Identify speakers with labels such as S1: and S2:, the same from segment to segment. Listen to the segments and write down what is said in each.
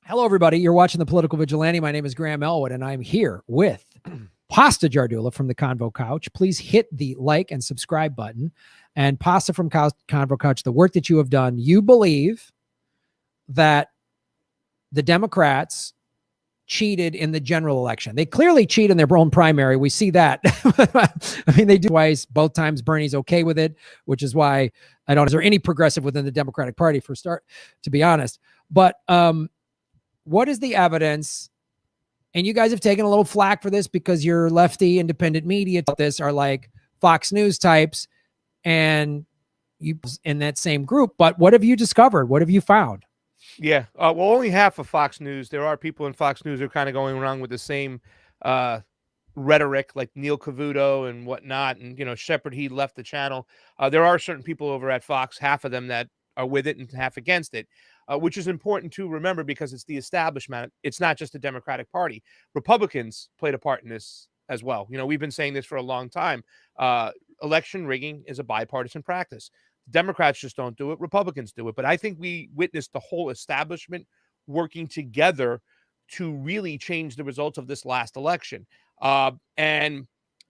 S1: Hello, everybody. You're watching The Political Vigilante. My name is Graham Elwood, and I'm here with Pasta Jardula from the Convo Couch. Please hit the like and subscribe button. And Pasta from Convo Couch, the work that you have done, you believe that the Democrats cheated in the general election. They clearly cheat in their own primary. We see that. I mean, they do twice. Both times Bernie's okay with it, which is why I don't. Is there any progressive within the Democratic Party for start? To be honest, but what is the evidence? And you guys have taken a little flack for this because your lefty independent media this are like Fox News types and you in that same group. But what have you discovered? What have you found?
S2: Yeah, well, only half of Fox News. There are people in Fox News who are kind of going around with the same rhetoric, like Neil Cavuto and whatnot. And, you know, Shepard, he left the channel. There are certain people over at Fox, half of them that are with it and half against it, which is important to remember because it's the establishment. It's not just the Democratic Party. Republicans played a part in this as well. You know, we've been saying this for a long time. Election rigging is a bipartisan practice. Democrats just don't do it. Republicans do it. But I think we witnessed the whole establishment working together to really change the results of this last election. And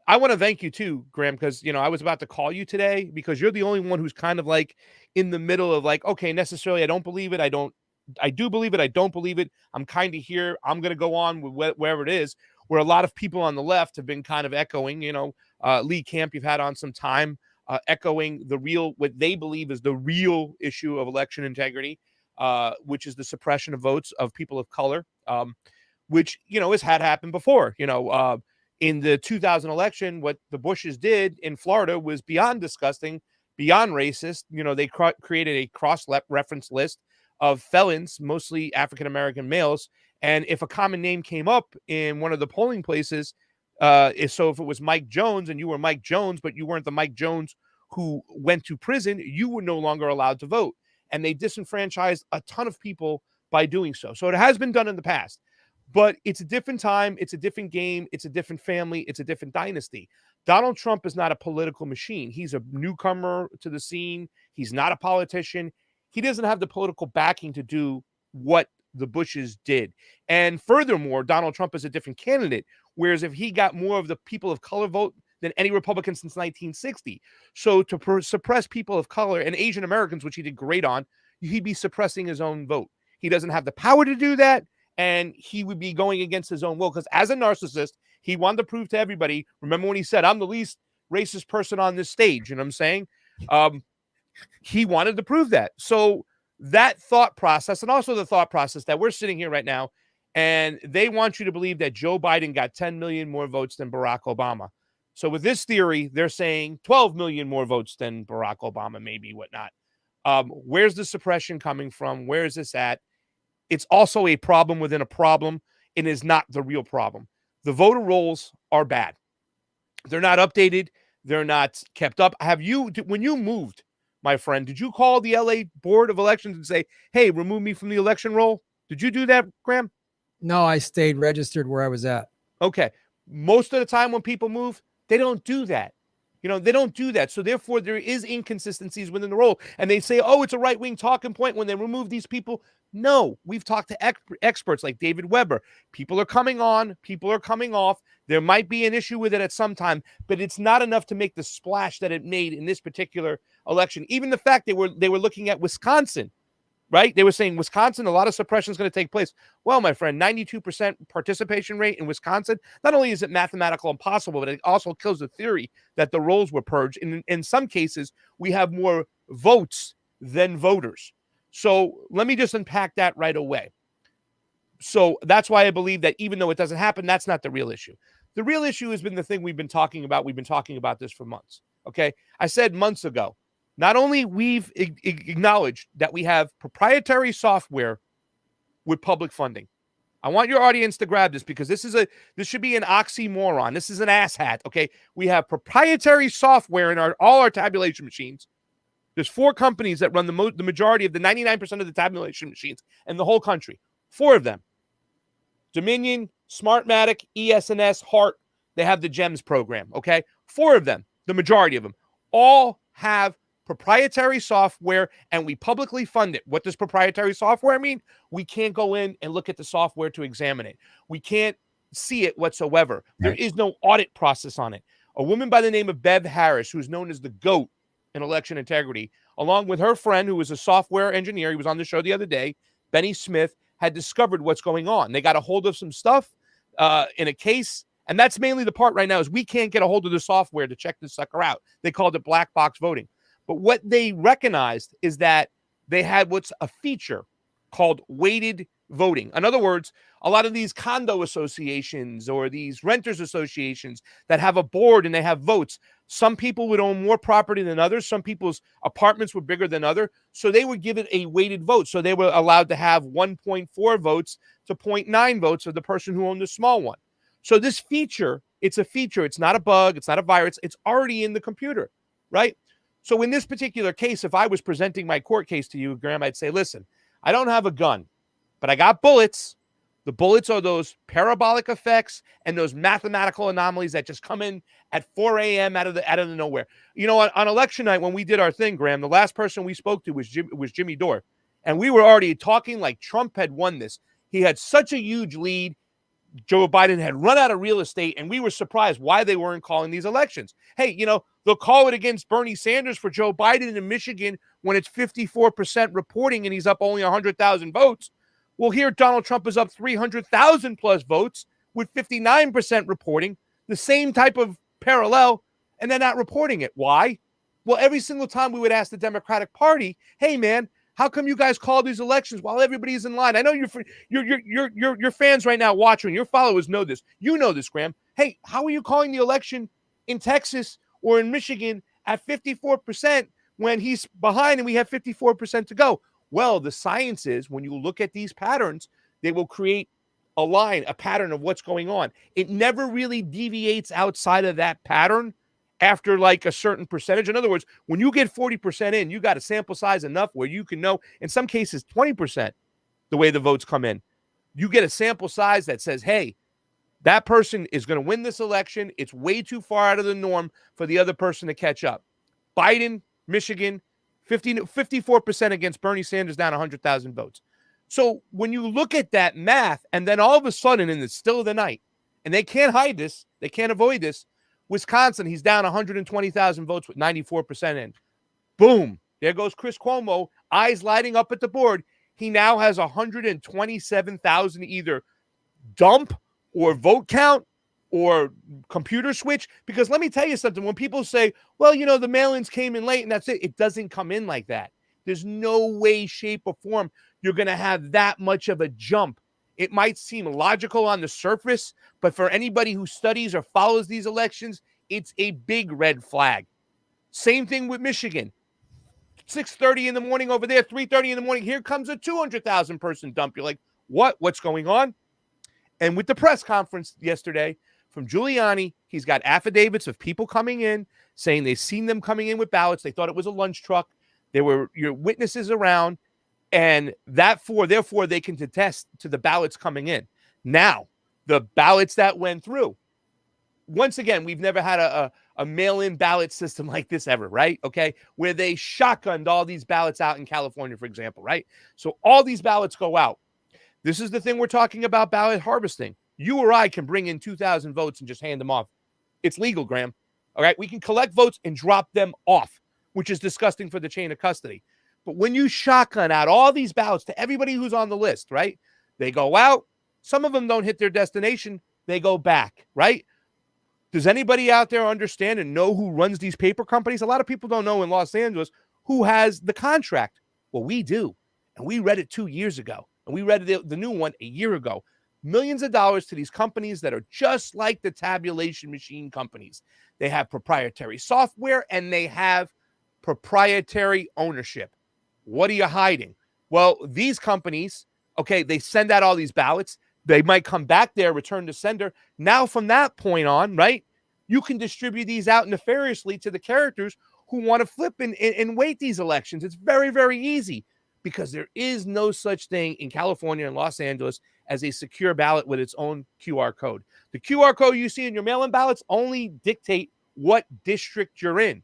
S2: I want to thank you too, Graham, because, you know, I was about to call you today because you're the only one who's kind of like in the middle of like, okay, necessarily, I don't believe it. I do believe it. I don't believe it. I'm kind of here. I'm going to go on with wherever it is, where a lot of people on the left have been kind of echoing, you know, Lee Camp, you've had on some time, echoing what they believe is the real issue of election integrity, which is the suppression of votes of people of color, which, you know, has had happened before. You know, in the 2000 election, what the Bushes did in Florida was beyond disgusting, beyond racist. You know, they created a cross-reference list of felons, mostly African-American males. And if a common name came up in one of the polling places, if it was Mike Jones and you were Mike Jones, but you weren't the Mike Jones who went to prison, you were no longer allowed to vote. And they disenfranchised a ton of people by doing so. So it has been done in the past, but it's a different time. It's a different game. It's a different family. It's a different dynasty. Donald Trump is not a political machine. He's a newcomer to the scene. He's not a politician. He doesn't have the political backing to do what the Bushes did. And furthermore, Donald Trump is a different candidate. Whereas if he got more of the people of color vote than any Republican since 1960. So to suppress people of color and Asian Americans, which he did great on, he'd be suppressing his own vote. He doesn't have the power to do that. And he would be going against his own will. Because as a narcissist, he wanted to prove to everybody, remember when he said, I'm the least racist person on this stage. You know what I'm saying? He wanted to prove that. So that thought process, and also the thought process that we're sitting here right now, and they want you to believe that Joe Biden got 10 million more votes than Barack Obama. So with this theory, they're saying 12 million more votes than Barack Obama, maybe, whatnot. Where's the suppression coming from? Where is this at? It's also a problem within a problem. It is not the real problem. The voter rolls are bad. They're not updated. They're not kept up. When you moved, my friend, did you call the LA Board of Elections and say, hey, remove me from the election roll? Did you do that, Graham?
S1: No, I stayed registered where I was at.
S2: Okay. Most of the time when people move, they don't do that. You know, they don't do that. So therefore, there is inconsistencies within the roll. And they say, oh, it's a right-wing talking point when they remove these people. No, we've talked to experts like David Weber. People are coming on. People are coming off. There might be an issue with it at some time, but it's not enough to make the splash that it made in this particular election. Even the fact they were looking at Wisconsin, right? They were saying Wisconsin, a lot of suppression is going to take place. Well, my friend, 92% participation rate in Wisconsin. Not only is it mathematical impossible, but it also kills the theory that the rolls were purged. And in some cases, we have more votes than voters. So let me just unpack that right away. So that's why I believe that even though it doesn't happen, that's not the real issue. The real issue has been the thing we've been talking about. We've been talking about this for months. Okay. I said months ago, not only we've acknowledged that we have proprietary software with public funding. I want your audience to grab this because this should be an oxymoron. This is an asshat. Okay. We have proprietary software in all our tabulation machines. There's 4 companies that run the majority of the 99% of the tabulation machines in the whole country. 4 of them. Dominion, Smartmatic, ES&S, Hart. They have the GEMS program. Okay. 4 of them, the majority of them, all have proprietary software, and we publicly fund it. What does proprietary software mean? We can't go in and look at the software to examine it. We can't see it whatsoever. There is no audit process on it. A woman by the name of Bev Harris, who's known as the GOAT in election integrity, along with her friend, who was a software engineer, he was on the show the other day, Benny Smith, had discovered what's going on. They got a hold of some stuff in a case, and that's mainly the part right now is we can't get a hold of the software to check this sucker out. They called it black box voting. But what they recognized is that they had what's a feature called weighted voting. In other words, a lot of these condo associations or these renters associations that have a board and they have votes, some people would own more property than others. Some people's apartments were bigger than others. So they would give it a weighted vote. So they were allowed to have 1.4 votes to 0.9 votes of the person who owned the small one. So this feature, it's a feature. It's not a bug. It's not a virus. It's already in the computer, right? So in this particular case, if I was presenting my court case to you, Graham, I'd say, listen, I don't have a gun, but I got bullets. The bullets are those parabolic effects and those mathematical anomalies that just come in at 4 a.m. out of the nowhere. You know, on election night when we did our thing, Graham, the last person we spoke to was Jimmy Dore, and we were already talking like Trump had won this. He had such a huge lead. Joe Biden had run out of real estate, and we were surprised why they weren't calling these elections. Hey, you know, they'll call it against Bernie Sanders for Joe Biden in Michigan when it's 54% reporting and he's up only 100,000 votes. Well, here Donald Trump is up 300,000 plus votes with 59% reporting, the same type of parallel, and they're not reporting it. Why? Well, every single time we would ask the Democratic Party, hey, man, how come you guys call these elections while everybody's in line? I know your fans right now watching, your followers know this. You know this, Graham. Hey, how are you calling the election in Texas or in Michigan at 54% when he's behind and we have 54% to go? Well, the science is when you look at these patterns, they will create a line, a pattern of what's going on. It never really deviates outside of that pattern after like a certain percentage. In other words, when you get 40% in, you got a sample size enough where you can know, in some cases, 20%, the way the votes come in. You get a sample size that says, hey, that person is going to win this election. It's way too far out of the norm for the other person to catch up. Biden, Michigan, 54% against Bernie Sanders, down 100,000 votes. So when you look at that math, and then all of a sudden in the still of the night, and they can't hide this, they can't avoid this, Wisconsin, he's down 120,000 votes with 94% in. Boom. There goes Chris Cuomo, eyes lighting up at the board. He now has 127,000 either dump or vote count or computer switch. Because let me tell you something. When people say, well, you know, the mail-ins came in late and that's it. It doesn't come in like that. There's no way, shape, or form you're going to have that much of a jump. It might seem logical on the surface, but for anybody who studies or follows these elections, it's a big red flag. Same thing with Michigan. 6:30 in the morning over there, 3:30 in the morning. Here comes a 200,000 person dump. You're like, what? What's going on? And with the press conference yesterday from Giuliani, he's got affidavits of people coming in saying they've seen them coming in with ballots. They thought it was a lunch truck. There were your witnesses around. And therefore, they can attest to the ballots coming in. Now, the ballots that went through. Once again, we've never had a mail-in ballot system like this ever, right? Okay, where they shotgunned all these ballots out in California, for example, right? So all these ballots go out. This is the thing we're talking about, ballot harvesting. You or I can bring in 2,000 votes and just hand them off. It's legal, Graham. All right, we can collect votes and drop them off, which is disgusting for the chain of custody. But when you shotgun out all these ballots to everybody who's on the list, right? They go out. Some of them don't hit their destination. They go back, right? Does anybody out there understand and know who runs these paper companies? A lot of people don't know in Los Angeles who has the contract. Well, we do. And we read it 2 years ago. And we read the new one a year ago. Millions of dollars to these companies that are just like the tabulation machine companies. They have proprietary software and they have proprietary ownership. What are you hiding? Well, these companies, okay, they send out all these ballots. They might come back there, return to sender. Now, from that point on, right, you can distribute these out nefariously to the characters who want to flip and wait these elections. It's very, very easy because there is no such thing in California and Los Angeles as a secure ballot with its own QR code. The QR code you see in your mail-in ballots only dictate what district you're in.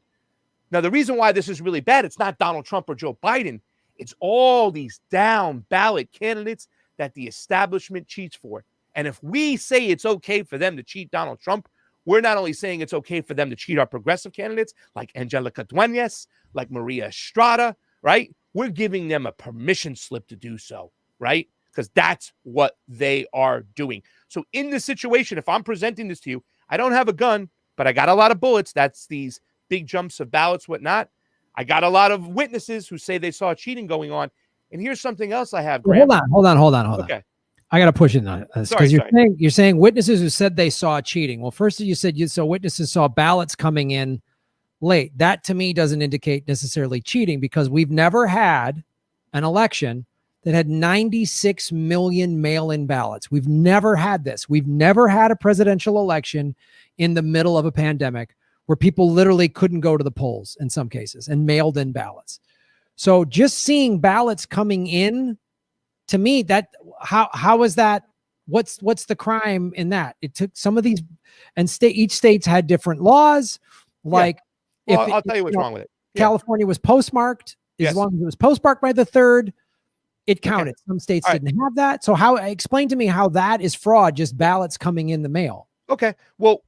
S2: Now, the reason why this is really bad, it's not Donald Trump or Joe Biden. It's all these down ballot candidates that the establishment cheats for. And if we say it's okay for them to cheat Donald Trump, we're not only saying it's okay for them to cheat our progressive candidates like Angelica Duenas, like Maria Estrada, right? We're giving them a permission slip to do so, right? Because that's what they are doing. So in this situation, if I'm presenting this to you, I don't have a gun, but I got a lot of bullets. That's these big jumps of ballots, whatnot. I got a lot of witnesses who say they saw cheating going on. And here's something else I have, Graham.
S1: Hold on.
S2: Okay.
S1: I got to push it on this because
S2: Sorry.
S1: you're saying witnesses who said they saw cheating. Well, first you said witnesses saw ballots coming in late. That to me doesn't indicate necessarily cheating because we've never had an election that had 96 million mail-in ballots. We've never had this. We've never had a presidential election in the middle of a pandemic where people literally couldn't go to the polls in some cases and mailed in ballots. So just seeing ballots coming in, to me, that how is that? What's the crime in that? It took some of these, and each state's had different laws. Like,
S2: well, I'll tell you what's wrong with it.
S1: California was postmarked. As long as it was postmarked by the 3rd, it counted. Okay. Some states didn't have that. So explain to me how that is fraud, just ballots coming in the mail.
S2: Okay. Well,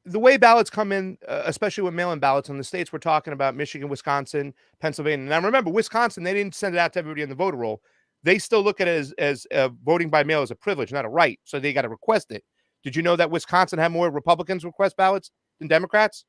S2: the way ballots come in, especially with mail-in ballots in the states we're talking about, Michigan, Wisconsin, Pennsylvania. Now, remember, Wisconsin, they didn't send it out to everybody on the voter roll. They still look at it as voting by mail as a privilege, not a right. So they got to request it. Did you know that Wisconsin had more Republicans request ballots than Democrats?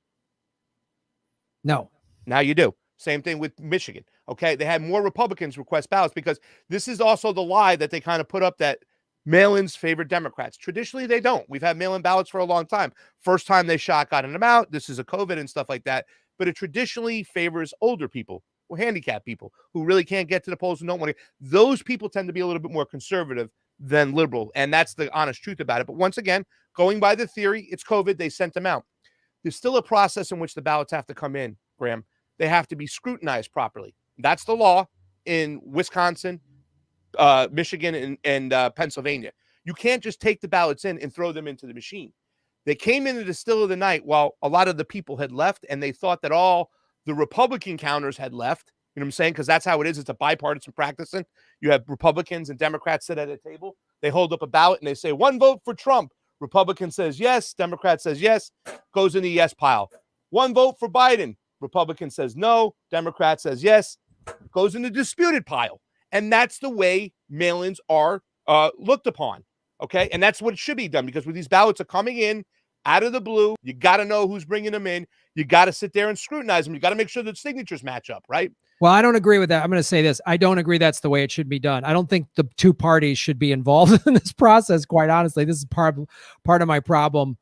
S1: No.
S2: Now you do. Same thing with Michigan. Okay. They had more Republicans request ballots because this is also the lie that they kind of put up that mail-ins favor Democrats. Traditionally, they don't. We've had mail-in ballots for a long time. First time they shotgunned them out. This is a COVID and stuff like that. But it traditionally favors older people or handicapped people who really can't get to the polls and don't want to. Those people tend to be a little bit more conservative than liberal. And that's the honest truth about it. But once again, going by the theory, it's COVID. They sent them out. There's still a process in which the ballots have to come in, Graham. They have to be scrutinized properly. That's the law in Wisconsin, Michigan, and Pennsylvania. You can't just take the ballots in and throw them into the machine. They came in at the still of the night while a lot of the people had left, and they thought that all the Republican counters had left. You know what I'm saying? Because that's how it is. It's a bipartisan practicing. You have Republicans and Democrats sit at a table. They hold up a ballot and they say, 1 vote for Trump. Republican says yes. Democrat says yes. Goes in the yes pile. 1 vote for Biden. Republican says no. Democrat says yes. Goes in the disputed pile. And that's the way mail-ins are looked upon. Okay? And that's what it should be done, because when these ballots are coming in out of the blue, you got to know who's bringing them in. You got to sit there and scrutinize them. You got to make sure that signatures match up, right?
S1: Well, I don't agree with that. I'm going to say this. I don't agree that's the way it should be done. I don't think the two parties should be involved in this process, quite honestly. This is part of my problem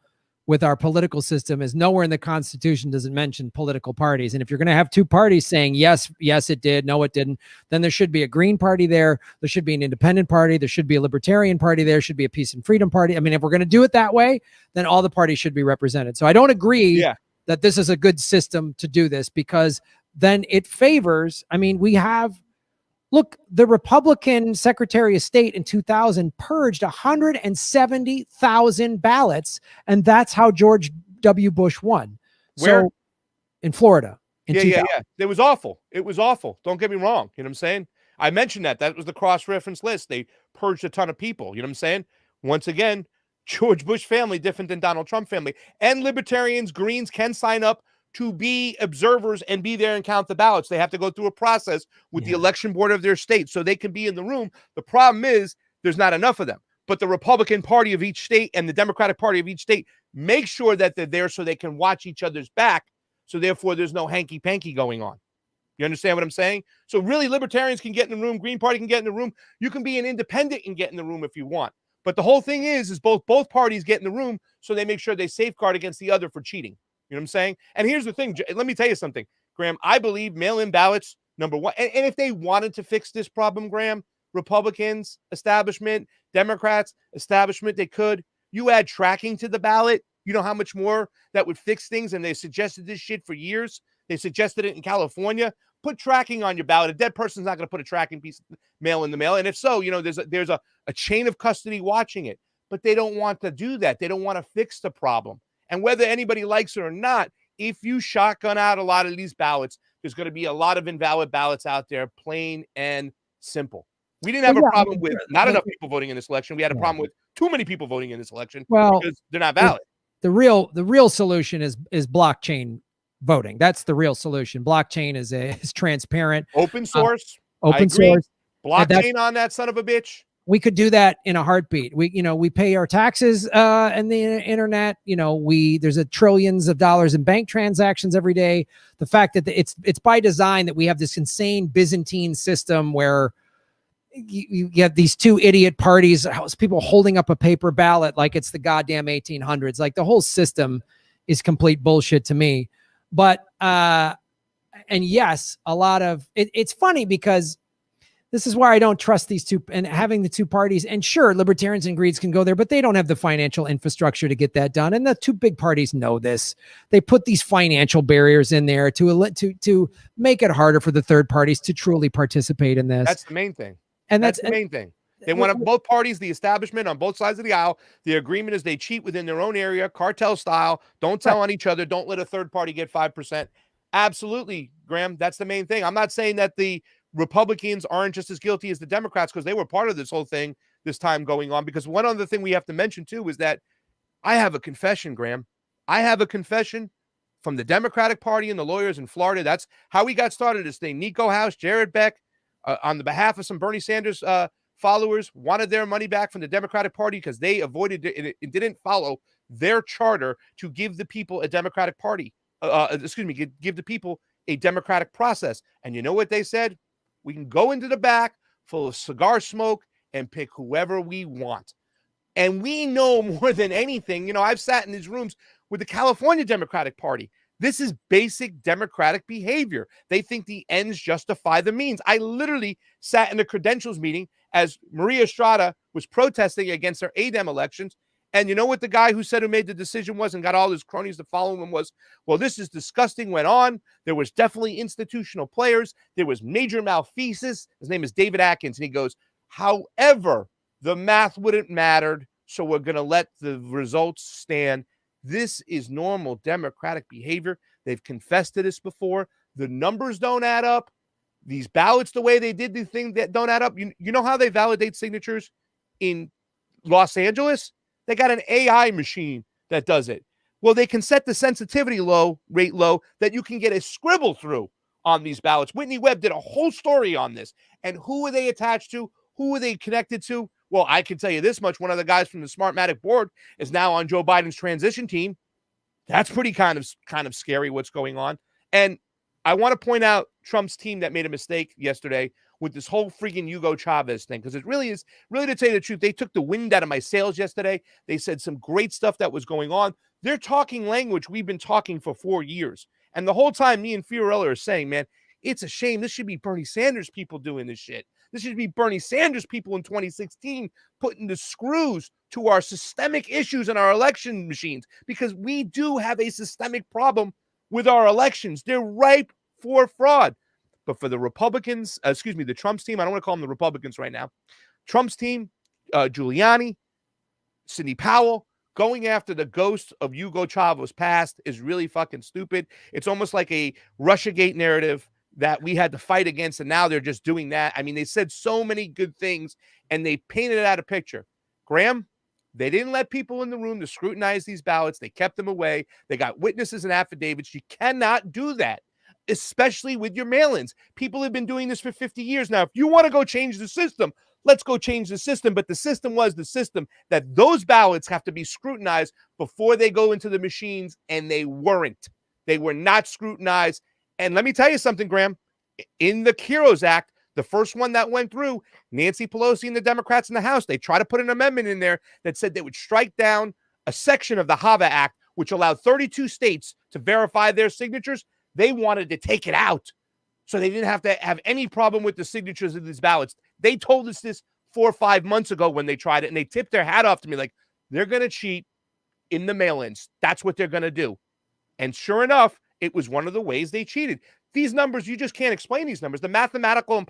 S1: with our political system is nowhere in the Constitution does it mention political parties. And if you're going to have two parties saying, yes, it did, no, it didn't, then there should be a Green Party there. There should be an Independent Party. There should be a Libertarian Party there. Should be a Peace and Freedom Party. I mean, if we're going to do it that way, then all the parties should be represented. So I don't agree that this is a good system to do this, because then it favors, look, the Republican Secretary of State in 2000 purged 170,000 ballots, and that's how George W. Bush won.
S2: Where?
S1: So, in Florida.
S2: Yeah. It was awful. It was awful. Don't get me wrong. You know what I'm saying? I mentioned that. That was the cross-reference list. They purged a ton of people. You know what I'm saying? Once again, George Bush family different than Donald Trump family. And libertarians, Greens can sign up to be observers and be there and count the ballots. They have to go through a process with the election board of their state so they can be in the room. The problem is there's not enough of them. But the Republican Party of each state and the Democratic Party of each state make sure that they're there so they can watch each other's back. So therefore, there's no hanky-panky going on. You understand what I'm saying? So really, libertarians can get in the room. Green Party can get in the room. You can be an independent and get in the room if you want. But the whole thing is both parties get in the room so they make sure they safeguard against the other for cheating. You know what I'm saying? And here's the thing. Let me tell you something, Graham. I believe mail-in ballots, number one. And if they wanted to fix this problem, Graham, Republicans, establishment, Democrats, establishment, they could. You add tracking to the ballot. You know how much more that would fix things? And they suggested this shit for years. They suggested it in California. Put tracking on your ballot. A dead person's not going to put a tracking piece of mail in the mail. And if so, there's a chain of custody watching it. But they don't want to do that. They don't want to fix the problem. And whether anybody likes it or not, if you shotgun out a lot of these ballots, there's going to be a lot of invalid ballots out there, plain and simple. We didn't have a problem with not enough people voting in this election. We had a problem with too many people voting in this election because they're not valid.
S1: The real solution is blockchain voting. That's the real solution. Blockchain is transparent,
S2: open source,
S1: open source.
S2: Blockchain on that son of a bitch.
S1: We could do that in a heartbeat. We pay our taxes and the internet. There's trillions of dollars in bank transactions every day. The fact that it's by design that we have this insane Byzantine system where you get these two idiot parties, people holding up a paper ballot like it's the goddamn 1800s. Like the whole system is complete bullshit to me. But and yes, a lot of it's funny because this is why I don't trust these two, and having the two parties. And sure, libertarians and Greens can go there, but they don't have the financial infrastructure to get that done. And the two big parties know this. They put these financial barriers in there to make it harder for the third parties to truly participate in this.
S2: That's the main thing.
S1: And
S2: that's the main thing. They want both parties, the establishment on both sides of the aisle. The agreement is they cheat within their own area, cartel style. Don't tell on each other. Don't let a third party get 5%. Absolutely, Graham. That's the main thing. I'm not saying that the Republicans aren't just as guilty as the Democrats because they were part of this whole thing this time going on. Because one other thing we have to mention too is that I have a confession, Graham. I have a confession from the Democratic Party and the lawyers in Florida. That's how we got started. This thing, Nico House, Jared Beck, on the behalf of some Bernie Sanders followers, wanted their money back from the Democratic Party because they avoided it and didn't follow their charter to give the people a Democratic Party. Give the people a democratic process. And you know what they said? We can go into the back full of cigar smoke and pick whoever we want. And we know more than anything. I've sat in these rooms with the California Democratic Party. This is basic democratic behavior. They think the ends justify the means. I literally sat in a credentials meeting as Maria Estrada was protesting against her ADEM elections. And you know what the guy who made the decision was and got all his cronies to follow him was? Well, this is disgusting, went on. There was definitely institutional players. There was major malfeasance. His name is David Atkins. And he goes, however, the math wouldn't mattered. So we're going to let the results stand. This is normal democratic behavior. They've confessed to this before. The numbers don't add up. These ballots, the way they did the thing, that don't add up. You know how they validate signatures in Los Angeles? They got an AI machine that does it. Well, they can set the sensitivity rate low that you can get a scribble through on these ballots. Whitney Webb did a whole story on this. And who are they attached to? Who are they connected to? Well, I can tell you this much. One of the guys from the Smartmatic board is now on Joe Biden's transition team. That's pretty kind of scary what's going on. And I want to point out Trump's team that made a mistake yesterday with this whole freaking Hugo Chavez thing, because it really is, really, to tell you the truth, they took the wind out of my sails yesterday. They said some great stuff that was going on. They're talking language we've been talking for 4 years. And the whole time, me and Fiorella are saying, man, it's a shame. This should be Bernie Sanders people doing this shit. This should be Bernie Sanders people in 2016 putting the screws to our systemic issues in our election machines, because we do have a systemic problem with our elections. They're ripe for fraud. But for the Republicans, the Trump's team, I don't want to call them the Republicans right now. Trump's team, Giuliani, Sidney Powell, going after the ghost of Hugo Chavez past is really fucking stupid. It's almost like a Russiagate narrative that we had to fight against, and now they're just doing that. I mean, they said so many good things, and they painted out a picture. Graham, they didn't let people in the room to scrutinize these ballots. They kept them away. They got witnesses and affidavits. You cannot do that, especially with your mail-ins. People have been doing this for 50 years now. If you want to go change the system, let's go change the system. But the system was the system that those ballots have to be scrutinized before they go into the machines, and they weren't. They were not scrutinized. And let me tell you something, Graham. In the Heroes Act, the first one that went through, Nancy Pelosi and the Democrats in the House, they tried to put an amendment in there that said they would strike down a section of the HAVA Act, which allowed 32 states to verify their signatures. They wanted to take it out so they didn't have to have any problem with the signatures of these ballots. They told us this 4 or 5 months ago when they tried it, and they tipped their hat off to me like, they're going to cheat in the mail-ins. That's what they're going to do. And sure enough, it was one of the ways they cheated. These numbers, you just can't explain these numbers. The mathematical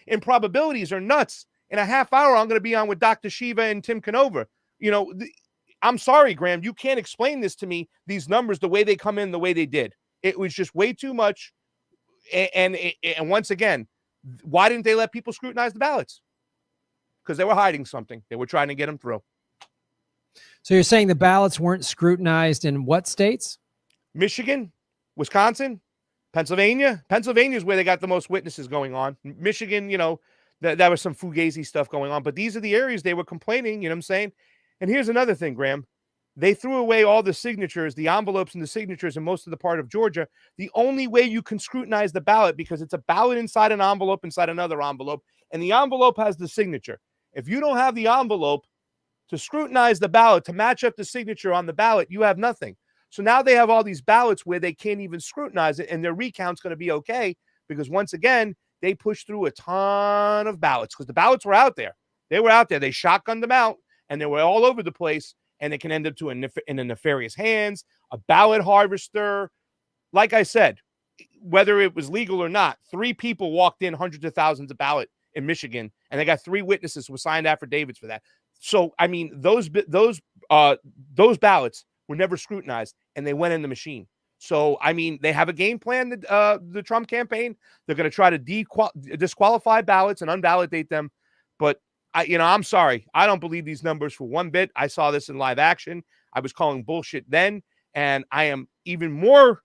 S2: improbabilities are nuts. In a half hour, I'm going to be on with Dr. Shiva and Tim Canova. I'm sorry, Graham, you can't explain this to me, these numbers, the way they come in, the way they did. It was just way too much. And once again, why didn't they let people scrutinize the ballots? Because they were hiding something. They were trying to get them through.
S1: So you're saying the ballots weren't scrutinized in what states?
S2: Michigan, Wisconsin, Pennsylvania. Pennsylvania is where they got the most witnesses going on. Michigan, that was some fugazi stuff going on. But these are the areas they were complaining, you know what I'm saying? And here's another thing, Graham. They threw away all the signatures, the envelopes and the signatures in most of the part of Georgia. The only way you can scrutinize the ballot, because it's a ballot inside an envelope, inside another envelope, and the envelope has the signature. If you don't have the envelope to scrutinize the ballot, to match up the signature on the ballot, you have nothing. So now they have all these ballots where they can't even scrutinize it, and their recount's going to be okay, because once again, they pushed through a ton of ballots because the ballots were out there. They were out there. They shotgunned them out, and they were all over the place. And it can end up in the nefarious hands, a ballot harvester. Like I said, whether it was legal or not, 3 people walked in hundreds of thousands of ballots in Michigan, and they got 3 witnesses who signed affidavits for that. So, I mean, those ballots were never scrutinized, and they went in the machine. So, I mean, they have a game plan, the Trump campaign. They're going to try to disqualify ballots and unvalidate them. But I'm sorry. I don't believe these numbers for one bit. I saw this in live action. I was calling bullshit then, and I am even more.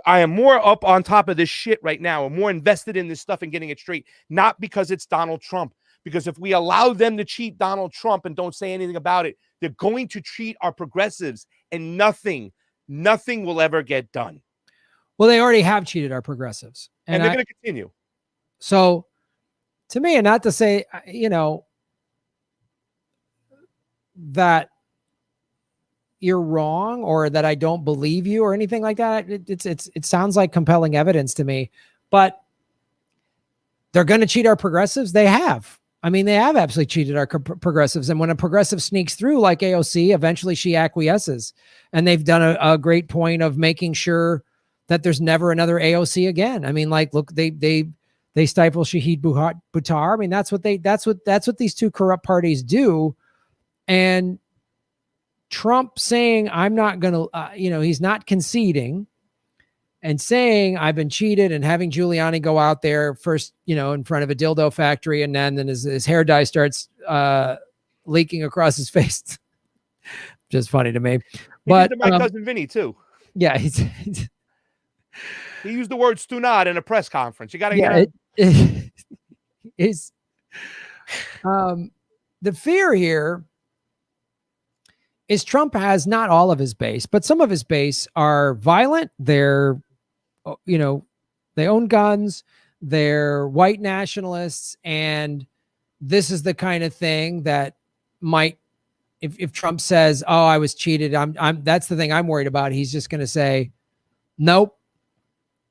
S2: I am more up on top of this shit right now. I'm more invested in this stuff and getting it straight. Not because it's Donald Trump. Because if we allow them to cheat Donald Trump and don't say anything about it, they're going to cheat our progressives, and nothing will ever get done.
S1: Well, they already have cheated our progressives,
S2: and they're going to continue.
S1: So. To me, and not to say, that you're wrong or that I don't believe you or anything like that. It sounds like compelling evidence to me, but they're going to cheat our progressives. They have. I mean, they have absolutely cheated our progressives. And when a progressive sneaks through like AOC, eventually she acquiesces. And they've done a great point of making sure that there's never another AOC again. I mean, like, look, they stifle Shahid Buttar. I mean, that's what these 2 corrupt parties do. And Trump saying, I'm not going to, he's not conceding and saying I've been cheated, and having Giuliani go out there first, in front of a dildo factory. And then his hair dye starts leaking across his face. Just funny to me. But
S2: my cousin Vinny too.
S1: Yeah.
S2: He used the word "stu not" in a press conference. You got to
S1: get is the fear here is Trump has not all of his base, but some of his base are violent. They're, they own guns. They're white nationalists. And this is the kind of thing that might, if Trump says, oh, I was cheated, that's the thing I'm worried about. He's just going to say, nope.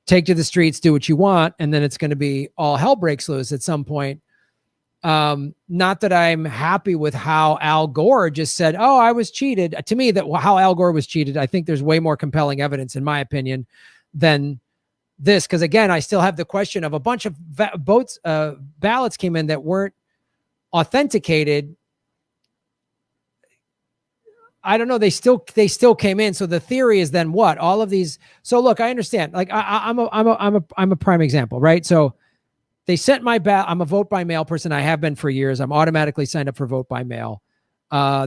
S1: Take to the streets, do what you want, and then it's going to be all hell breaks loose at some point. Not that I'm happy with how Al Gore just said, oh, I was cheated. To me, that how Al Gore was cheated, I think there's way more compelling evidence, in my opinion, than this. Because again, I still have the question of a bunch of ballots came in that weren't authenticated. I don't know. They still came in. So the theory is then what? All of these. So look, I understand. Like I'm a prime example, right? So they sent my ballot. I'm a vote by mail person. I have been for years. I'm automatically signed up for vote by mail.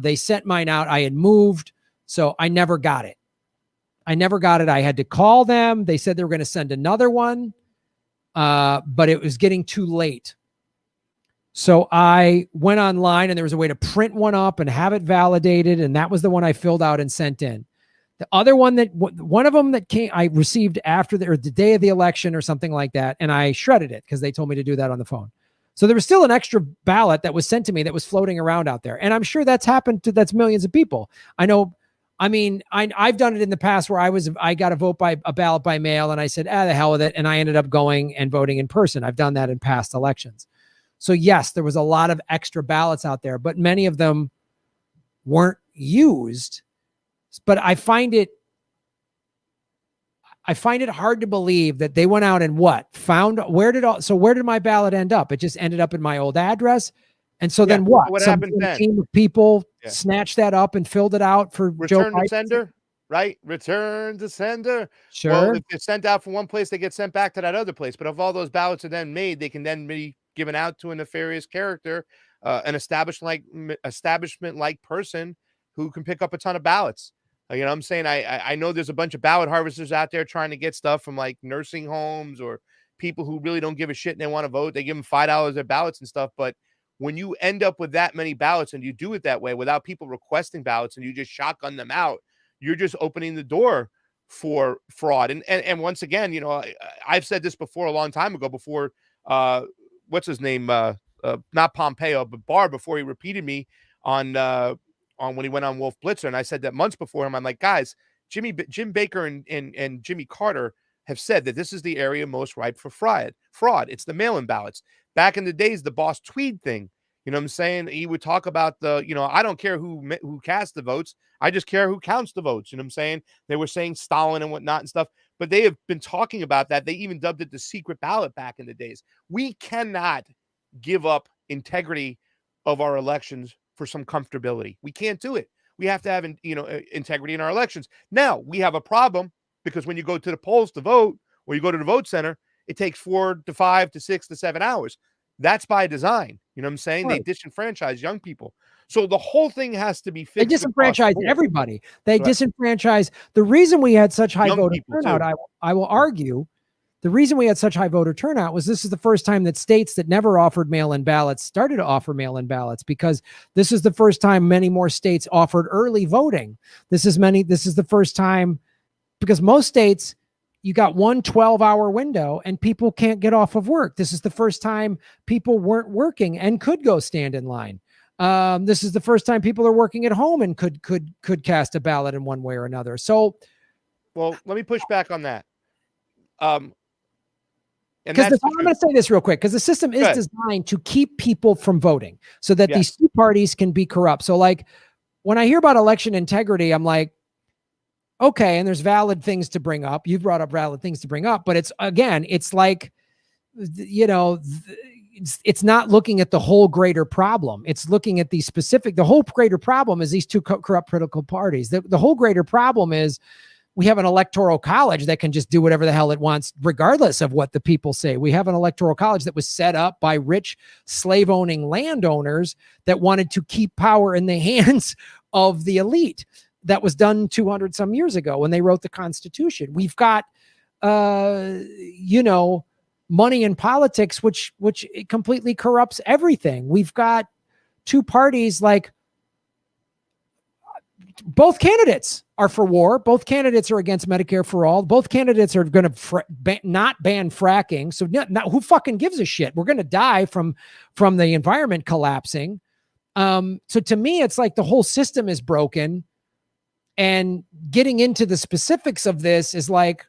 S1: They sent mine out. I had moved, so I never got it. I had to call them. They said they were going to send another one, but it was getting too late. So I went online, and there was a way to print one up and have it validated. And that was the one I filled out and sent in. The other one one of them that I received after the day of the election or something like that. And I shredded it because they told me to do that on the phone. So there was still an extra ballot that was sent to me that was floating around out there. And I'm sure that's happened that's millions of people. I know. I mean, I've done it in the past where I got a ballot by mail, and I said, the hell with it. And I ended up going and voting in person. I've done that in past elections. So yes, there was a lot of extra ballots out there, but many of them weren't used. But I find it hard to believe that they went out and where did my ballot end up? It just ended up in my old address. And so
S2: Yeah,
S1: then what?
S2: what
S1: Some
S2: happens then?
S1: team of people
S2: Yeah.
S1: snatched that up and filled it out for Joe
S2: Return to
S1: Biden.
S2: sender, right? Return to sender. Well,
S1: Sure.
S2: if it's sent out from one place, they get sent back to that other place. But if all those ballots are then made, they can then be given out to a nefarious character, an establishment-like person who can pick up a ton of ballots. You know what I'm saying? I know there's a bunch of ballot harvesters out there trying to get stuff from like nursing homes or people who really don't give a shit and they want to vote. They give them $5 their ballots and stuff. But when you end up with that many ballots and you do it that way without people requesting ballots and you just shotgun them out, you're just opening the door for fraud. And once again, you know, I've said this before a long time ago before, what's his name? Not Pompeo, but Barr, before he repeated me on when he went on Wolf Blitzer. And I said that months before him, I'm like, guys, Jim Baker and Jimmy Carter have said that this is the area most ripe for fraud. It's the mail-in ballots. Back in the days, the Boss Tweed thing, you know what I'm saying? He would talk about I don't care who casts the votes. I just care who counts the votes. You know what I'm saying? They were saying Stalin and whatnot and stuff, but they have been talking about that. They even dubbed it the secret ballot back in the days. We cannot give up integrity of our elections for some comfortability. We can't do it. We have to have, integrity in our elections. Now we have a problem because when you go to the polls to vote or you go to the vote center, it takes 4 to 5 to 6 to 7 hours. That's by design. You know what I'm saying? Right. They disenfranchise young people. So the whole thing has to be fixed.
S1: They disenfranchise everybody. They
S2: right.
S1: disenfranchise. The reason we had such high voter turnout, I will argue, the reason we had such high voter turnout was this is the first time that states that never offered mail-in ballots started to offer mail-in ballots, because this is the first time many more states offered early voting. This is the first time, because most states, you got one 12-hour window and people can't get off of work. This is the first time people weren't working and could go stand in line. This is the first time people are working at home and could cast a ballot in one way or another. So,
S2: well, let me push back on that.
S1: Because I'm going to say this real quick, because the system is designed to keep people from voting so that these two parties can be corrupt. So like when I hear about election integrity, I'm like, okay, and there's valid things to bring up. You've brought up valid things to bring up, but it's like, it's not looking at the whole greater problem. It's looking at the whole greater problem is these two corrupt political parties. The whole greater problem is we have an electoral college that can just do whatever the hell it wants, regardless of what the people say. We have an electoral college that was set up by rich slave-owning landowners that wanted to keep power in the hands of the elite. That was done 200 some years ago when they wrote the Constitution. We've got, money in politics, which completely corrupts everything. We've got two parties, like both candidates are for war. Both candidates are against Medicare for all. Both candidates are going to not ban fracking. So who fucking gives a shit? We're going to die from the environment collapsing. So to me, it's like the whole system is broken. And getting into the specifics of this is like,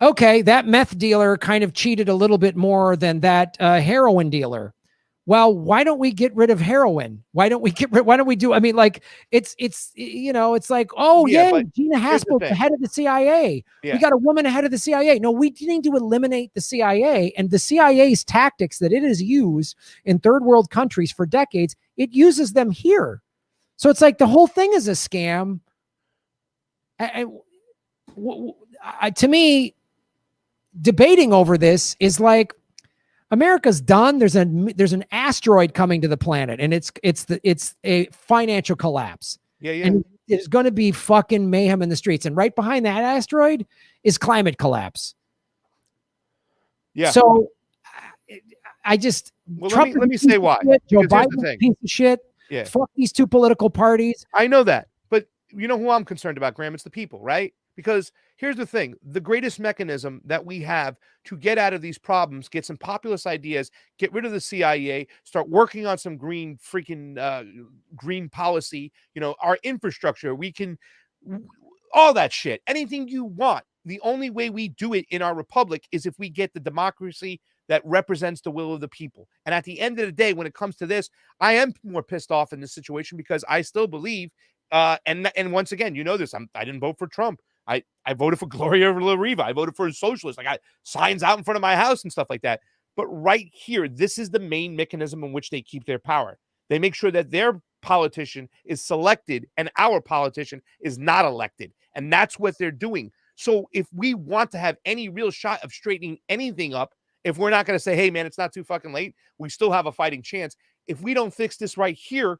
S1: okay, that meth dealer kind of cheated a little bit more than that heroin dealer. Well, why don't we get rid of heroin? Why don't we do? I mean, like it's like, oh yeah, Gina Haspel, the head of the CIA. Yeah. We got a woman ahead of the CIA. No, we need to eliminate the CIA, and the CIA's tactics that it has used in third world countries for decades. It uses them here. So it's like the whole thing is a scam. To me, debating over this is like, America's done. There's an asteroid coming to the planet, and it's a financial collapse.
S2: Yeah.
S1: And there's going to be fucking mayhem in the streets, and right behind that asteroid is climate collapse.
S2: Yeah.
S1: So let
S2: me say why.
S1: Joe Biden's a piece of shit.
S2: Yeah.
S1: Fuck these two political parties.
S2: I know that, but you know who I'm concerned about, Graham? It's the people, right? Because here's the thing, the greatest mechanism that we have to get out of these problems, get some populist ideas, get rid of the CIA, start working on some green policy, our infrastructure, all that shit, anything you want. The only way we do it in our republic is if we get the democracy that represents the will of the people. And at the end of the day, when it comes to this, I am more pissed off in this situation because I still believe, and once again, you know this, I didn't vote for Trump. I voted for Gloria La Riva. I voted for a socialist. I got signs out in front of my house and stuff like that. But right here, this is the main mechanism in which they keep their power. They make sure that their politician is selected and our politician is not elected. And that's what they're doing. So if we want to have any real shot of straightening anything up, if we're not going to say, hey, man, it's not too fucking late, we still have a fighting chance. If we don't fix this right here,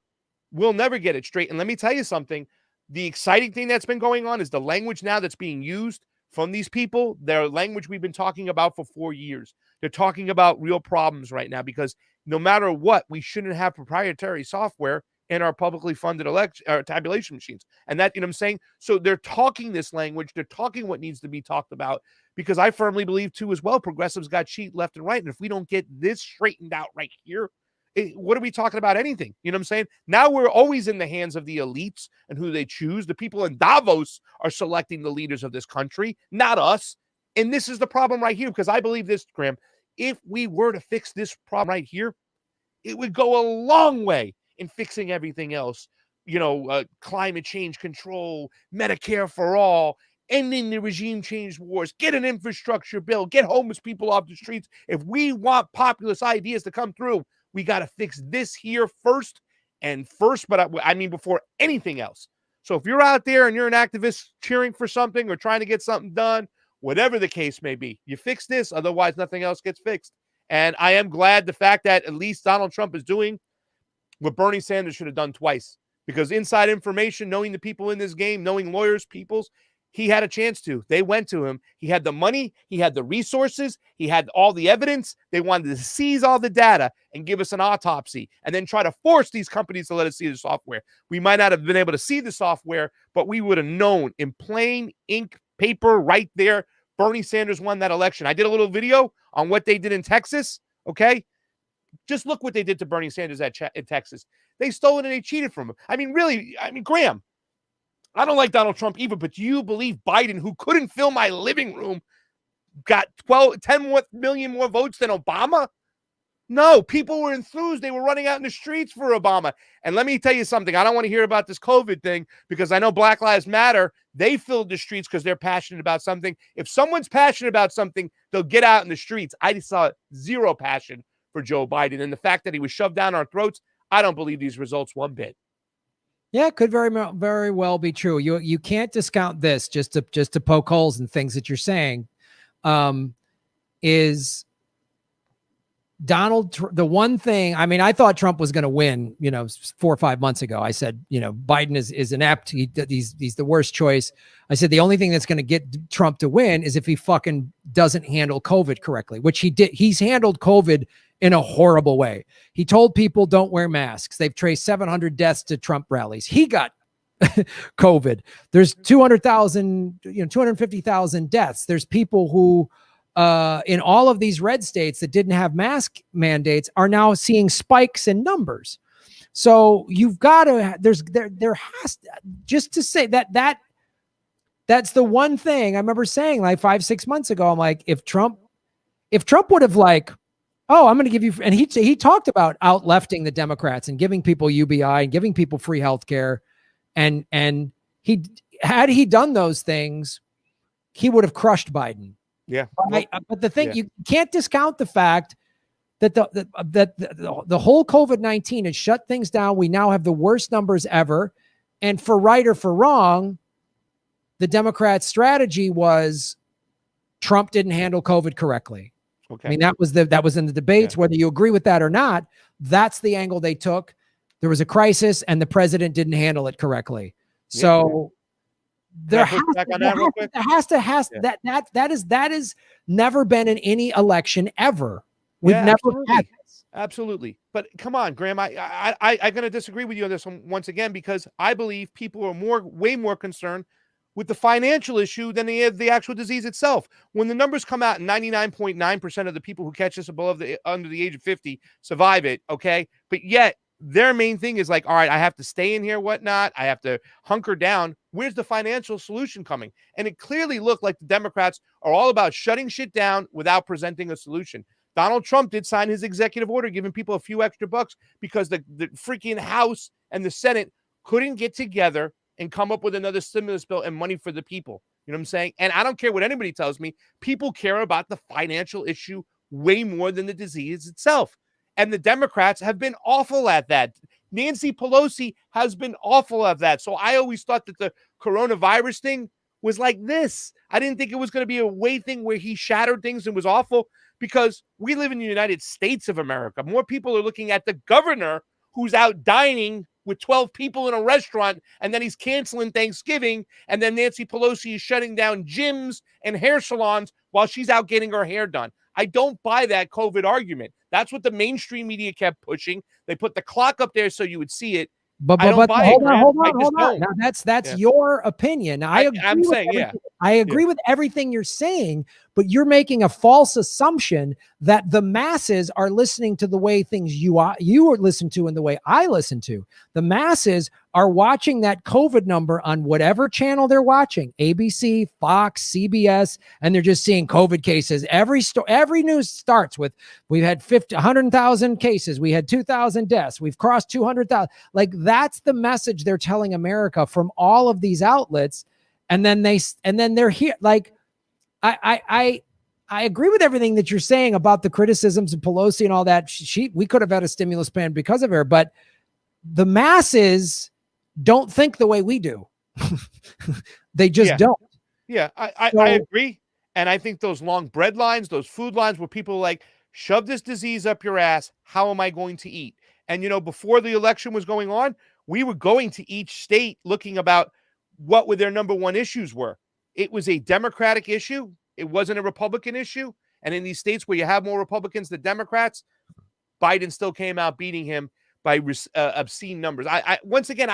S2: we'll never get it straight. And let me tell you something. The exciting thing that's been going on is the language now that's being used from these people, their language we've been talking about for 4 years. They're talking about real problems right now because no matter what, we shouldn't have proprietary software in our publicly funded tabulation machines. And that, you know what I'm saying? So they're talking this language. They're talking what needs to be talked about because I firmly believe, too, as well, progressives got cheat left and right. And if we don't get this straightened out right here, what are we talking about? Anything? You know what I'm saying? Now we're always in the hands of the elites and who they choose. The people in Davos are selecting the leaders of this country, not us. And this is the problem right here, because I believe this, Graham, if we were to fix this problem right here, it would go a long way in fixing everything else. You know, climate change control, Medicare for all, ending the regime change wars, get an infrastructure bill, get homeless people off the streets. If we want populist ideas to come through, we got to fix this here first, but I mean before anything else. So if you're out there and you're an activist cheering for something or trying to get something done, whatever the case may be, you fix this, otherwise nothing else gets fixed. And I am glad the fact that at least Donald Trump is doing what Bernie Sanders should have done twice, because inside information, knowing the people in this game, knowing lawyers, peoples, he had a chance to. They went to him. He had the money. He had the resources. He had all the evidence. They wanted to seize all the data and give us an autopsy and then try to force these companies to let us see the software. We might not have been able to see the software, but we would have known in plain ink paper right there. Bernie Sanders won that election. I did a little video on what they did in Texas. Okay. Just look what they did to Bernie Sanders in Texas. They stole it and they cheated from him. I mean, really, Graham, I don't like Donald Trump either, but do you believe Biden, who couldn't fill my living room, got 10 million more votes than Obama? No, people were enthused. They were running out in the streets for Obama. And let me tell you something. I don't want to hear about this COVID thing because I know Black Lives Matter. They filled the streets because they're passionate about something. If someone's passionate about something, they'll get out in the streets. I just saw zero passion for Joe Biden. And the fact that he was shoved down our throats, I don't believe these results one bit.
S1: Yeah, it could very well be true. You can't discount this just to poke holes in things that you're saying. Is the one thing? I mean, I thought Trump was going to win. 4 or 5 months ago, I said, Biden is inept. He's the worst choice. I said the only thing that's going to get Trump to win is if he fucking doesn't handle COVID correctly, which he did. He's handled COVID in a horrible way. He told people don't wear masks. They've traced 700 deaths to Trump rallies. He got COVID. There's 200,000, 250,000 deaths. There's people who in all of these red states that didn't have mask mandates are now seeing spikes in numbers. So you've got to, there has to, just to say that's the one thing I remember saying like 5-6 months ago. I'm like, if Trump would have like, oh, I'm going to give you, and he talked about out-lefting the Democrats and giving people UBI and giving people free healthcare. And had he done those things, he would have crushed Biden.
S2: Yeah.
S1: But the thing, you can't discount the fact that the whole COVID-19 has shut things down. We now have the worst numbers ever. And for right or for wrong, the Democrats' strategy was Trump didn't handle COVID correctly. Okay. I mean, that was in the debates, whether you agree with that or not. That's the angle they took. There was a crisis and the president didn't handle it correctly. So that has never been in any election ever. We've never had this.
S2: Absolutely. But come on, Graham, I'm going to disagree with you on this one once again, because I believe people are way more concerned with the financial issue than the actual disease itself. When the numbers come out, 99.9% of the people who catch this under the age of 50 survive it, okay? But yet, their main thing is like, all right, I have to stay in here, whatnot. I have to hunker down. Where's the financial solution coming? And it clearly looked like the Democrats are all about shutting shit down without presenting a solution. Donald Trump did sign his executive order giving people a few extra bucks because the freaking House and the Senate couldn't get together and come up with another stimulus bill and money for the people. You know what I'm saying? And I don't care what anybody tells me. People care about the financial issue way more than the disease itself. And the Democrats have been awful at that. Nancy Pelosi has been awful at that. So I always thought that the coronavirus thing was like this. I didn't think it was going to be a way thing where he shattered things and was awful, because we live in the United States of America. More people are looking at the governor who's out dining with 12 people in a restaurant, and then he's canceling Thanksgiving, and then Nancy Pelosi is shutting down gyms and hair salons while she's out getting her hair done. I don't buy that COVID argument. That's what the mainstream media kept pushing. They put the clock up there so you would see it.
S1: But hold on. Now that's your opinion. Now, I agree with everything you're saying, but you're making a false assumption that the masses are listening to the way things you are listened to and the way I listen to. The masses are watching that COVID number on whatever channel they're watching, ABC, Fox, CBS, and they're just seeing COVID cases. Every news starts with, we've had 100,000 cases, we had 2,000 deaths, we've crossed 200,000. Like, that's the message they're telling America from all of these outlets. And then they're here. Like, I agree with everything that you're saying about the criticisms of Pelosi and all that. We could have had a stimulus plan because of her, but the masses don't think the way we do. They just don't.
S2: Yeah, I agree. And I think those long bread lines, those food lines where people are like, shove this disease up your ass, how am I going to eat? And, before the election was going on, we were going to each state looking about what their number one issues were. It was a Democratic issue. It wasn't a Republican issue. And in these states where you have more Republicans than Democrats, Biden still came out beating him by obscene numbers. Once again,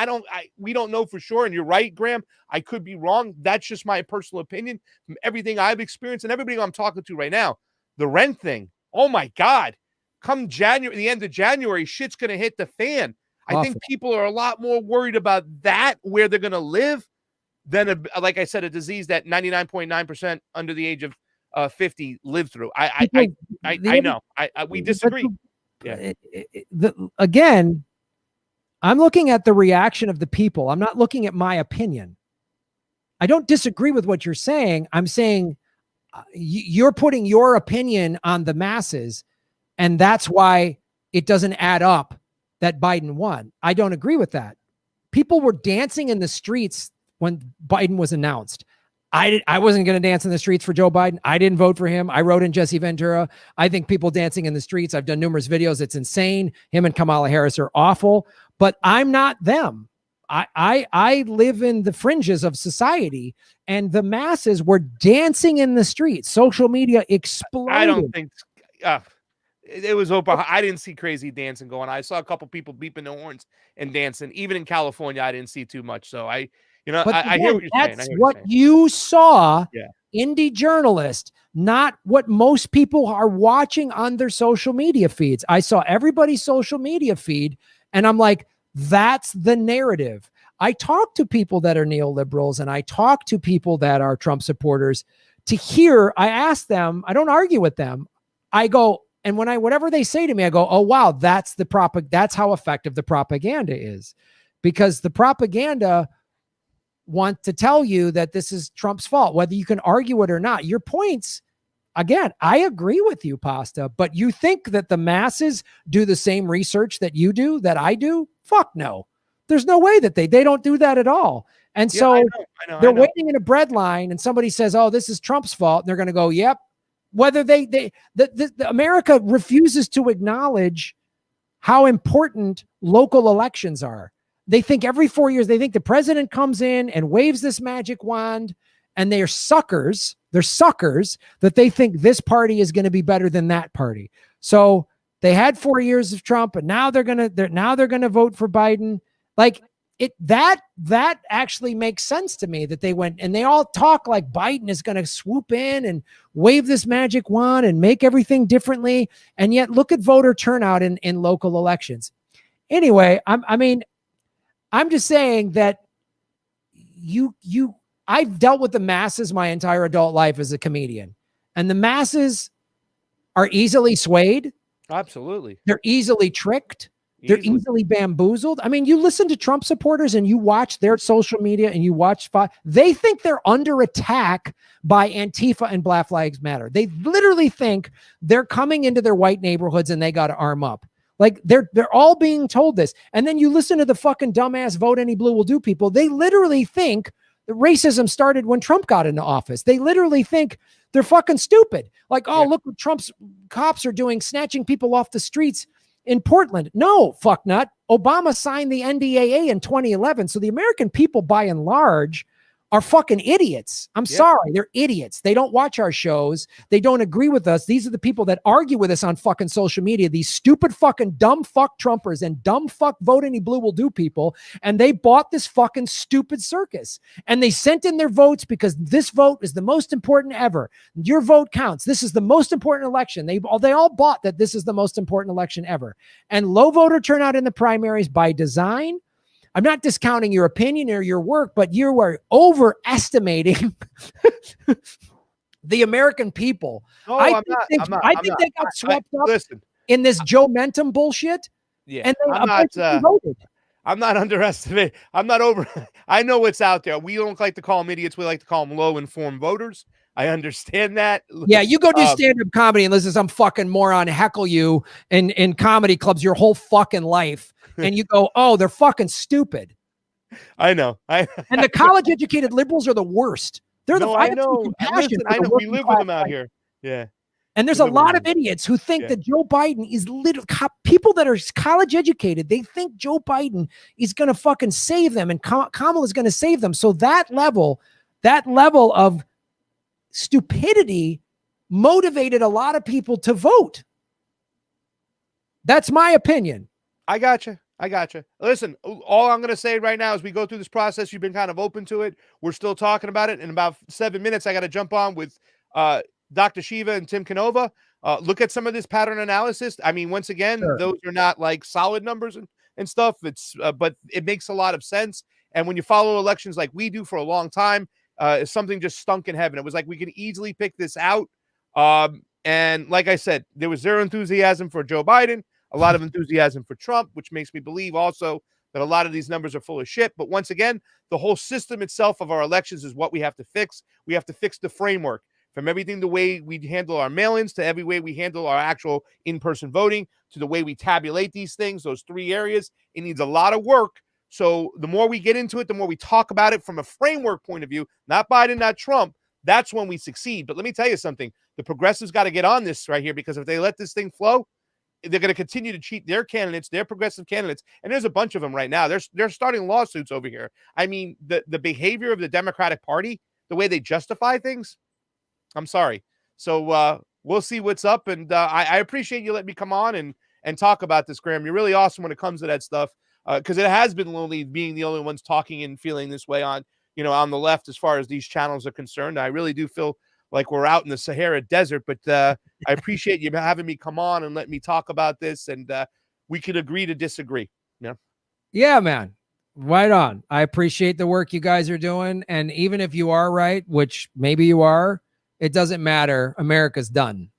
S2: we don't know for sure. And you're right, Graham. I could be wrong. That's just my personal opinion from everything I've experienced and everybody I'm talking to right now. The rent thing. Oh my God. Come the end of January, shit's going to hit the fan. I think people are a lot more worried about that, where they're going to live, than, like I said, a disease that 99.9% under the age of 50 live through. I know. We disagree. Yeah.
S1: Again, I'm looking at the reaction of the people. I'm not looking at my opinion. I don't disagree with what you're saying. I'm saying you're putting your opinion on the masses, and that's why it doesn't add up that Biden won. I don't agree with that. People were dancing in the streets when Biden was announced. I wasn't going to dance in the streets for Joe Biden. I didn't vote for him. I wrote in Jesse Ventura. I think people dancing in the streets, I've done numerous videos. It's insane. Him and Kamala Harris are awful, but I'm not them. I live in the fringes of society, and the masses were dancing in the streets. Social media exploded.
S2: I don't think it was open. I didn't see crazy dancing going on. I saw a couple people beeping their horns and dancing. Even in California, I didn't see too much. So I hear what you're saying.
S1: That's what you saw, indie journalist, not what most people are watching on their social media feeds. I saw everybody's social media feed, and I'm like, that's the narrative. I talk to people that are neoliberals, and I talk to people that are Trump supporters I ask them, I don't argue with them. I go, and whatever they say to me, I go, oh, wow, that's how effective the propaganda is, because the propaganda want to tell you that this is Trump's fault, whether you can argue it or not. Your points, again, I agree with you, Pasta, but you think that the masses do the same research that you do, that I do? Fuck no. There's no way that they don't do that at all. And so I know. Waiting in a bread line, and somebody says, oh, this is Trump's fault. And they're going to go, yep. Whether the America refuses to acknowledge how important local elections are. They think every 4 years, they think the president comes in and waves this magic wand, and they're suckers. They're suckers that they think this party is going to be better than that party. So they had 4 years of Trump, and now they're going to vote for Biden. Like that actually makes sense to me, that they went and they all talk like Biden is going to swoop in and wave this magic wand and make everything differently. And yet look at voter turnout in local elections. Anyway, I'm just saying that I've dealt with the masses my entire adult life as a comedian, and the masses are easily swayed.
S2: Absolutely.
S1: They're easily tricked. They're easily bamboozled. I mean, you listen to Trump supporters and you watch their social media and you watch, they think they're under attack by Antifa and Black Lives Matter. They literally think they're coming into their white neighborhoods and they got to arm up. Like they're all being told this. And then you listen to the fucking dumbass vote any blue will do people. They literally think that racism started when Trump got into office. They literally think they're fucking stupid. Like, oh, look what Trump's cops are doing, snatching people off the streets in Portland. No, fuck nut. Obama signed the NDAA in 2011. So the American people, by and large, are fucking idiots. I'm sorry. They're idiots. They don't watch our shows. They don't agree with us. These are the people that argue with us on fucking social media. These stupid fucking dumb fuck Trumpers and dumb fuck vote any blue will do people. And they bought this fucking stupid circus. And they sent in their votes because this vote is the most important ever. Your vote counts. This is the most important election. They all bought that this is the most important election ever. And low voter turnout in the primaries by design. I'm not discounting your opinion or your work, but you are overestimating the American people.
S2: No,
S1: I think they got swept up in this Joe Mentum bullshit.
S2: Yeah,
S1: and
S2: I'm not underestimating. I'm not over. I know what's out there. We don't like to call them idiots. We like to call them low-informed voters. I understand that.
S1: Yeah, you go do stand-up comedy and listen to some fucking moron heckle you in comedy clubs your whole fucking life. And you go, oh, they're fucking stupid.
S2: I know.
S1: And the college-educated liberals are the worst. They're
S2: I know. Listen, I know. We live with them out here. Yeah.
S1: And there's a lot of idiots who think that Joe Biden is people that are college-educated. They think Joe Biden is going to fucking save them and Kamala is going to save them. So that level of stupidity motivated a lot of people to vote. That's my opinion.
S2: I gotcha. Listen, all I'm going to say right now is we go through this process. You've been kind of open to it. We're still talking about it. In about 7 minutes, I got to jump on with Dr. Shiva and Tim Canova. Look at some of this pattern analysis. I mean, once again, those are not like solid numbers and stuff. It's but it makes a lot of sense. And when you follow elections like we do for a long time, something just stunk in heaven. It was like we could easily pick this out. And like I said, there was zero enthusiasm for Joe Biden. A lot of enthusiasm for Trump, which makes me believe also that a lot of these numbers are full of shit. But once again, the whole system itself of our elections is what we have to fix. We have to fix the framework from everything, the way we handle our mail-ins to every way we handle our actual in-person voting to the way we tabulate these things, those 3 areas. It needs a lot of work. So the more we get into it, the more we talk about it from a framework point of view, not Biden, not Trump, that's when we succeed. But let me tell you something. The progressives got to get on this right here, because if they let this thing flow, they're going to continue to cheat their candidates, their progressive candidates. And there's a bunch of them right now. They're starting lawsuits over here. I mean, the behavior of the Democratic Party, the way they justify things, I'm sorry. So we'll see what's up. And I appreciate you letting me come on and talk about this, Graham. You're really awesome when it comes to that stuff, because it has been lonely being the only ones talking and feeling this way on the left as far as these channels are concerned. I really do feel like we're out in the Sahara Desert, but I appreciate you having me come on and let me talk about this, and we could agree to disagree.
S1: Yeah, man. Right on. I appreciate the work you guys are doing. And even if you are right, which maybe you are, it doesn't matter. America's done.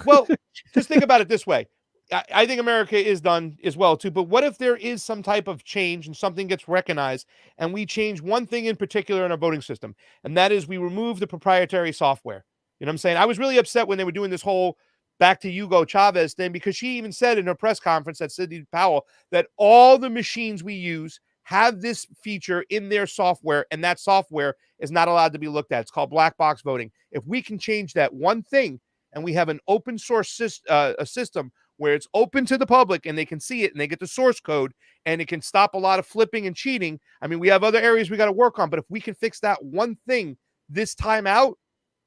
S2: Well, just think about it this way. I think America is done as well, too. But what if there is some type of change and something gets recognized and we change one thing in particular in our voting system? And that is we remove the proprietary software. You know what I'm saying? I was really upset when they were doing this whole back to Hugo Chavez thing, because she even said in her press conference at Sidney Powell that all the machines we use have this feature in their software, and that software is not allowed to be looked at. It's called black box voting. If we can change that one thing and we have an open source a system where it's open to the public and they can see it and they get the source code and it can stop a lot of flipping and cheating. I mean, we have other areas we got to work on, but if we can fix that one thing this time out,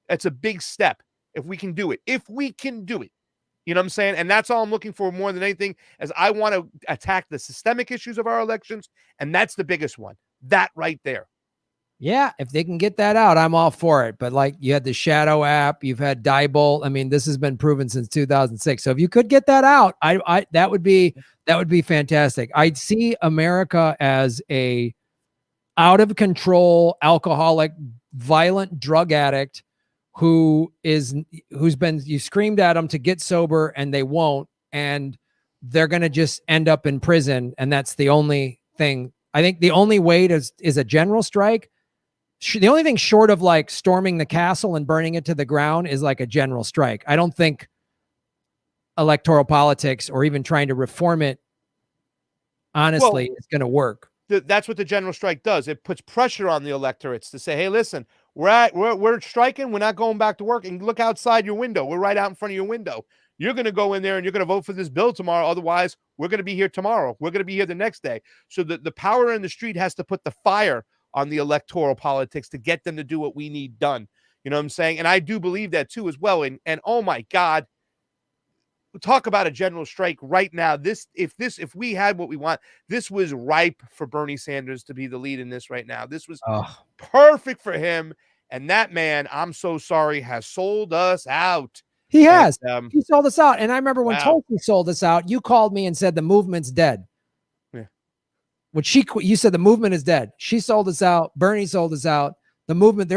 S2: that's a big step. If we can do it, you know what I'm saying? And that's all I'm looking for more than anything, as I want to attack the systemic issues of our elections. And that's the biggest one, that right there.
S1: Yeah, if they can get that out, I'm all for it. But like, you had the Shadow app, you've had Diebold. I mean, this has been proven since 2006. So if you could get that out, that would be fantastic. I see America as a out of control, alcoholic, violent drug addict who's been, you screamed at them to get sober and they won't. And they're going to just end up in prison. And that's the only thing. I think the only way is a general strike. The only thing short of like storming the castle and burning it to the ground is like a general strike. I don't think electoral politics or even trying to reform it, honestly, is going to work.
S2: That's what the general strike does. It puts pressure on the electorates to say, hey, listen, we're striking. We're not going back to work. And look outside your window. We're right out in front of your window. You're going to go in there and you're going to vote for this bill tomorrow. Otherwise, we're going to be here tomorrow. We're going to be here the next day. So the power in the street has to put the fire on the electoral politics to get them to do what we need done. You know what I'm saying? And I do believe that too as well. And oh my God, talk about a general strike right now. If we had what we want, this was ripe for Bernie Sanders to be the lead in this right now. This was perfect for him. And that man, I'm so sorry, has sold us out.
S1: He has. He sold us out. And I remember when Tulsi sold us out, you called me and said the movement's dead.
S2: Yeah.
S1: When you said the movement is dead. She sold us out. Bernie sold us out. The movement,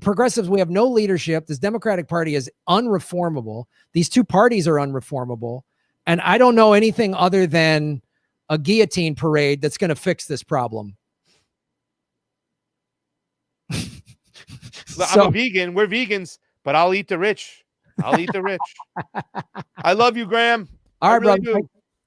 S1: progressives, we have no leadership. This Democratic Party is unreformable. These two parties are unreformable. And I don't know anything other than a guillotine parade that's going to fix this problem.
S2: I'm a vegan. We're vegans, but I'll eat the rich. I'll eat the rich. I love you, Graham.
S1: All right, really brother.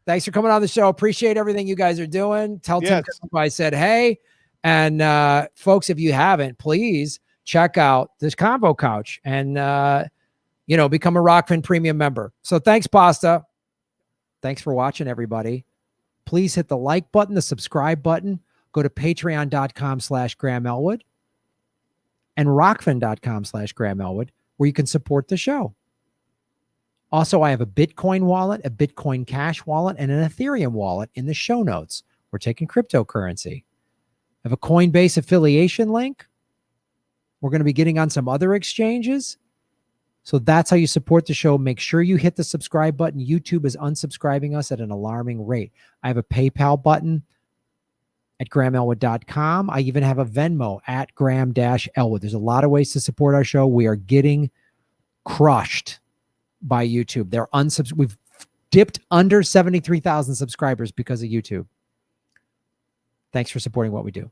S1: Thanks for coming on the show. Appreciate everything you guys are doing. Tell Tim I said, hey. And folks, if you haven't, please check out this Convo Couch and, become a Rockfin Premium member. So thanks, Pasta. Thanks for watching, everybody. Please hit the like button, the subscribe button. Go to patreon.com/Graham Elwood and rockfin.com/Graham Elwood, where you can support the show. Also, I have a Bitcoin wallet, a Bitcoin Cash wallet, and an Ethereum wallet in the show notes. We're taking cryptocurrency. I have a Coinbase affiliation link. We're going to be getting on some other exchanges. So that's how you support the show. Make sure you hit the subscribe button. YouTube is unsubscribing us at an alarming rate. I have a PayPal button at grahamelwood.com. I even have a Venmo at Graham-Elwood. There's a lot of ways to support our show. We are getting crushed by YouTube. We've dipped under 73,000 subscribers because of YouTube. Thanks for supporting what we do.